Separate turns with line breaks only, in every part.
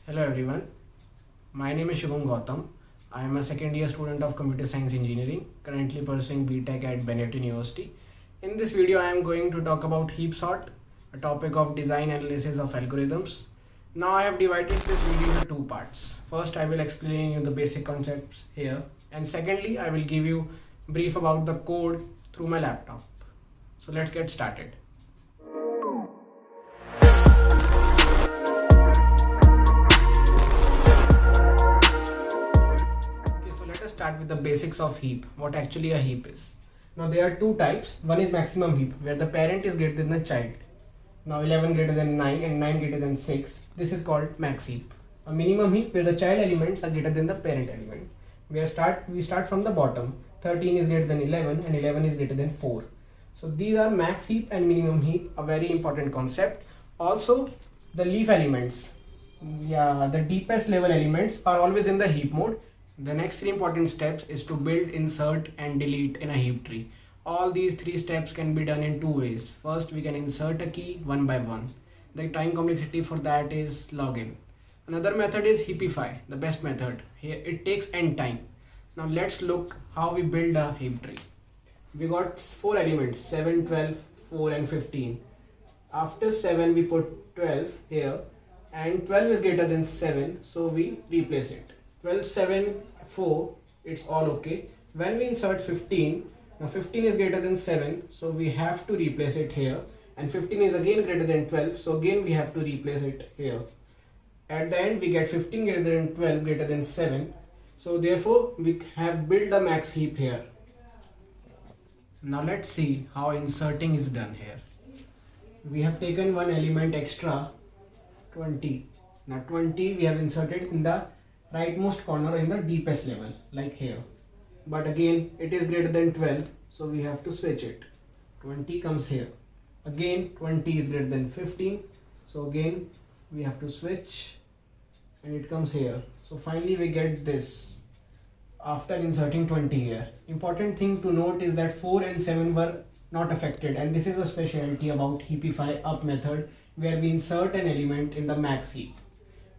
Hello everyone, my name is Shubham Gautam. I am a second year student of Computer Science Engineering, currently pursuing BTech at Bennett University. In this video, I am going to talk about heap sort, a topic of design analysis of algorithms. Now I have divided this video into two parts. First, I will explain you the basic concepts here, and secondly, I will give you brief about the code through my laptop. So let's get started. Start with the basics of heap, what actually a heap is. Now there are two types. One is maximum heap, where the parent is greater than the child. Now 11 greater than 9 and 9 greater than 6. This is called max heap. A minimum heap, where the child elements are greater than the parent element. We start from the bottom. 13 is greater than 11 and 11 is greater than 4. So these are max heap and minimum heap, a very important concept. Also the leaf elements, the deepest level elements are always in the heap mode. The next three important steps is to build, insert and delete in a heap tree. All these three steps can be done in two ways. First, we can insert a key one by one. The time complexity for that is log n. Another method is heapify, the best method. Here it takes n time. Now let's look how we build a heap tree. We got four elements, 7, 12, 4 and 15. After 7 we put 12 here, and 12 is greater than 7, so we replace it. 12, 7, 4, it's all okay. When we insert 15, now 15 is greater than 7, so we have to replace it here, and 15 is again greater than 12, so again we have to replace it here. At the end we get 15 greater than 12 greater than 7, so therefore we have built the max heap here. Now let's see how inserting is done here. We have taken one element extra, 20. Now 20 we have inserted in the rightmost corner in the deepest level, like here. But again it is greater than 12, so we have to switch it. 20 comes here. Again 20 is greater than 15, so again we have to switch and it comes here. So finally we get this after inserting 20 here. Important thing to note is that 4 and 7 were not affected, and this is a specialty about heapify up method, where we insert an element in the max heap.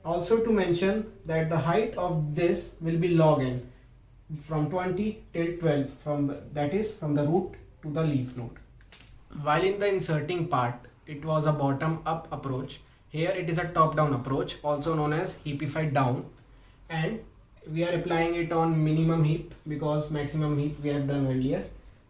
Also to mention that the height of this will be log n from 20 till 12, that is from the root to the leaf node. While in the inserting part it was a bottom up approach, here it is a top down approach, also known as heapify down, and we are applying it on minimum heap because maximum heap we have done earlier.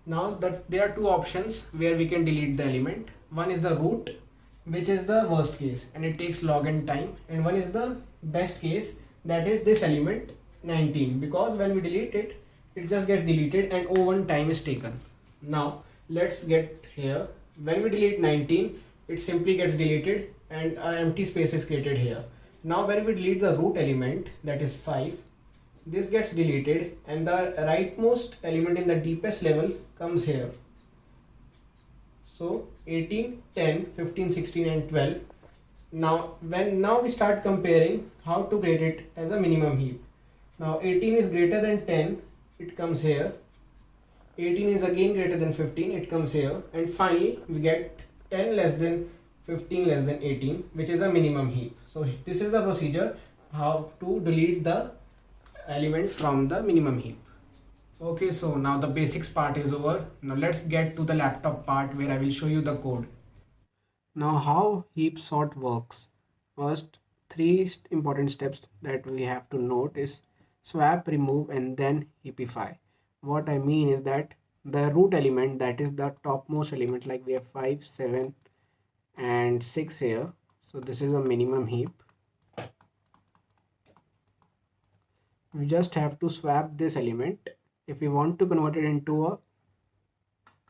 Now there are two options where we can delete the element. One is the root, which is the worst case and it takes log n time, and one is the best case, that is this element 19, because when we delete it, it just gets deleted and O1 time is taken. Now let's get here. When we delete 19, it simply gets deleted and an empty space is created here. Now when we delete the root element, that is 5, this gets deleted and the rightmost element in the deepest level comes here. So 18, 10, 15, 16 and 12. Now we start comparing how to grade it as a minimum heap. Now 18 is greater than 10, it comes here. 18 is again greater than 15, it comes here. And finally we get 10 less than 15 less than 18, which is a minimum heap. So this is the procedure how to delete the element from the minimum heap. Okay, so now the basics part is over. Now let's get to the laptop part where I will show you the code. Now how heap sort works. First, three important steps that we have to note is swap, remove and then heapify. What I mean is that the root element, that is the topmost element, like we have 5, 7 and 6 here. So this is a minimum heap. We just have to swap this element. If we want to convert it into a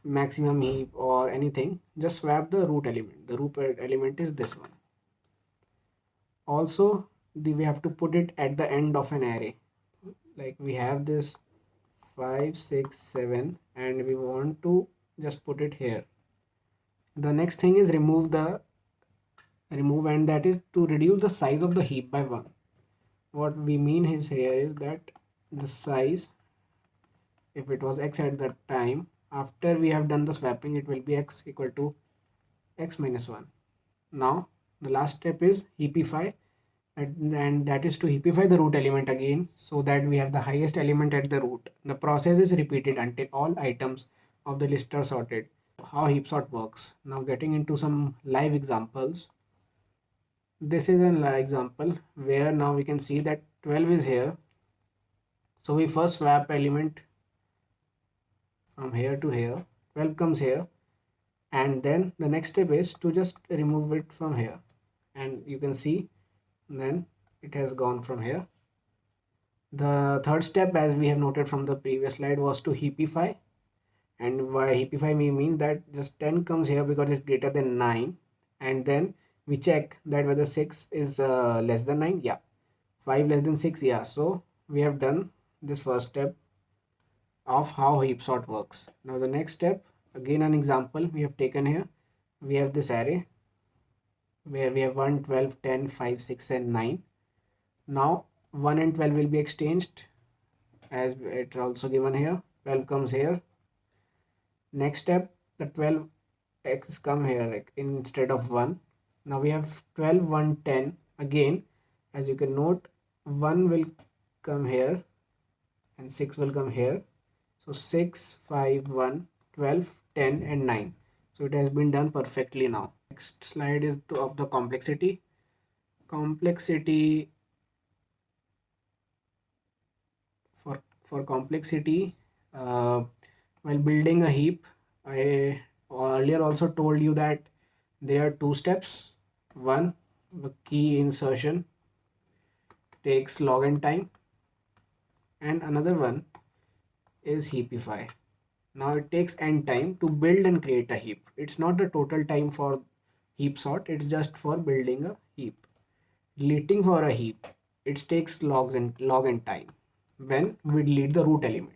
maximum heap or anything, just swap the root element. The root element is this one. Also we have to put it at the end of an array, like we have this 5, 6, 7 and we want to just put it here. The next thing is remove, and that is to reduce the size of the heap by 1. What we mean is here is that the size, if it was x at that time, after we have done the swapping, it will be x equal to x minus 1. Now the last step is heapify, and that is to heapify the root element again so that we have the highest element at the root. The process is repeated until all items of the list are sorted. How heap sort works. Now getting into some live examples. This is an example where now we can see that 12 is here. So we first swap element from here to here. 12 comes here, and then the next step is to just remove it from here, and you can see then it has gone from here. The third step, as we have noted from the previous slide, was to heapify. And why heapify means that just 10 comes here because it's greater than 9, and then we check that whether 6 is less than 9. Yeah, 5 less than 6. Yeah, so we have done this first step of how heap sort works. Now the next step, again an example we have taken here. We have this array where we have 1, 12, 10, 5, 6 and 9. Now 1 and 12 will be exchanged as it's also given here. 12 comes here. Next step, the 12 x come here like instead of 1. Now we have 12, 1, 10. Again, as you can note, 1 will come here and 6 will come here. So 6, 5, 1, 12, 10 and 9. So it has been done perfectly now. Next slide is of the complexity. Complexity, for complexity, while building a heap, I earlier also told you that there are two steps. One, the key insertion takes log n time, and another one is heapify. Now it takes n time to build and create a heap. It's not the total time for heap sort, it's just for building a heap. Deleting for a heap, it takes log n time when we delete the root element.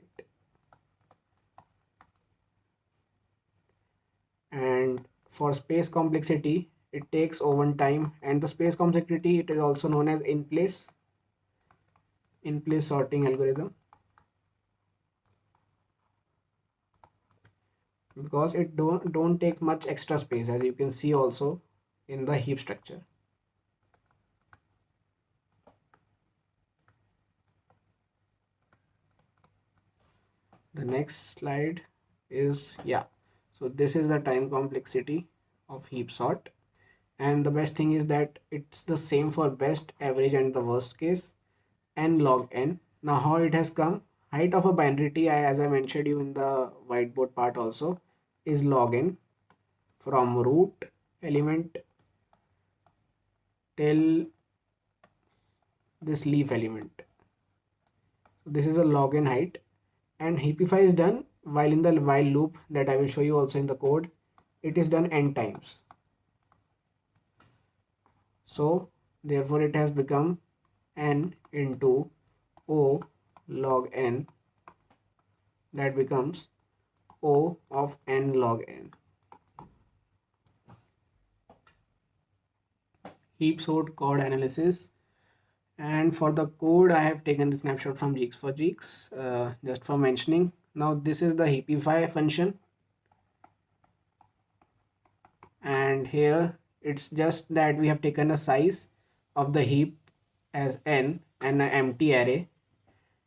And for space complexity, it takes O1 time, and the space complexity, it is also known as in place sorting algorithm, because it don't take much extra space, as you can see also in the heap structure. The next slide is, yeah, so this is the time complexity of heap sort, and the best thing is that it's the same for best, average and the worst case, n log n. Now how it has come, height of a binary tree, as I mentioned you in the whiteboard part also, is log n from root element till this leaf element. So this is a log n height, and heapify is done while in the while loop that I will show you also in the code. It is done n times. So therefore it has become n into O log n, that becomes O of n log n. Heap sort code analysis. And for the code, I have taken the snapshot from Geeks4Geeks, just for mentioning. Now this is the heapify function, and here it's just that we have taken a size of the heap as n and an empty array,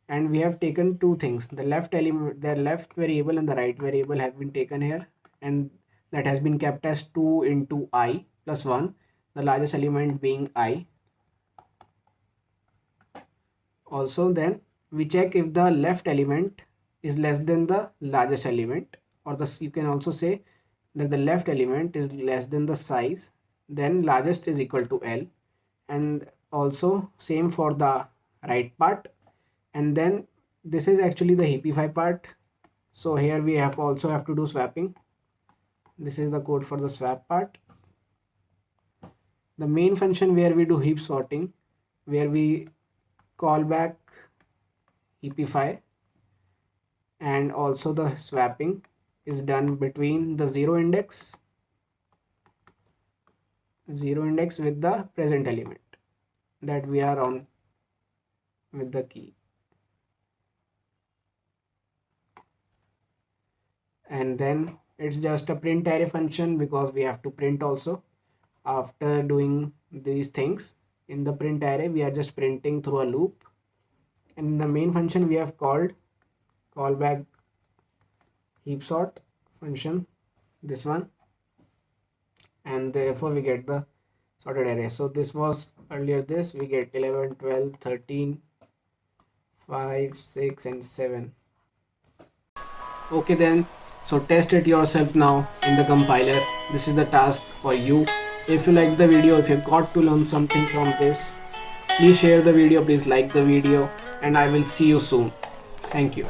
and we have taken two things. The left element, the left variable and the right variable have been taken here, and that has been kept as 2 into I plus 1, the largest element being I. Also then we check if the left element is less than the largest element, or you can also say that the left element is less than the size, then largest is equal to L, and also same for the right part. And then this is actually the heapify part. So here we also have to do swapping. This is the code for the swap part. The main function where we do heap sorting, where we call back heapify, and also the swapping is done between the zero index with the present element that we are on with the key. And then it's just a print array function, because we have to print also after doing these things. In the print array, we are just printing through a loop, and in the main function we have called callback heap sort function, this one, and therefore we get the sorted array. So this was earlier this, we get 11, 12, 13, 5, 6 and 7. Okay then, so test it yourself now in the compiler. This is the task for you. If you like the video, if you got to learn something from this, please share the video, please like the video, and I will see you soon. Thank you.